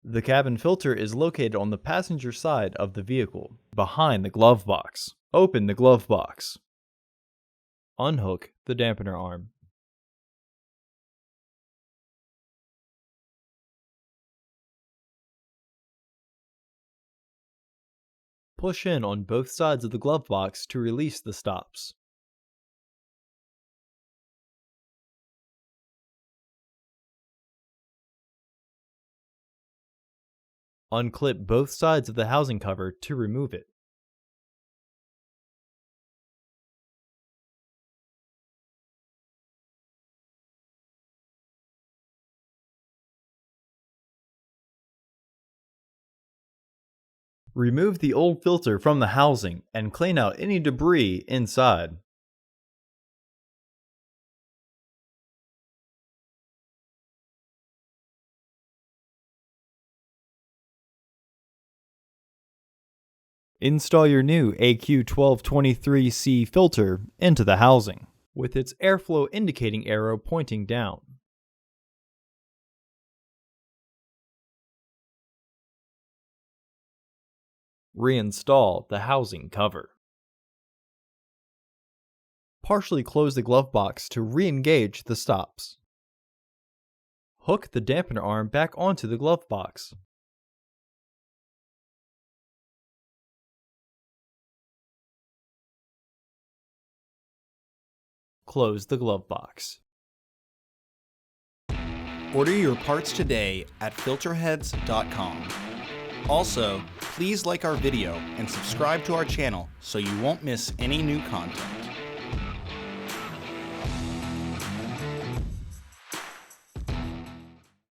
The cabin filter is located on the passenger side of the vehicle, behind the glove box. Open the glove box. Unhook the dampener arm. Push in on both sides of the glove box to release the stops. Unclip both sides of the housing cover to remove it. Remove the old filter from the housing and clean out any debris inside. Install your new AQ1223C filter into the housing, with its airflow indicating arrow pointing down. Reinstall the housing cover. Partially close the glove box to re-engage the stops. Hook the dampener arm back onto the glove box. Close the glove box. Order your parts today at filterheads.com. Also, please like our video and subscribe to our channel so you won't miss any new content.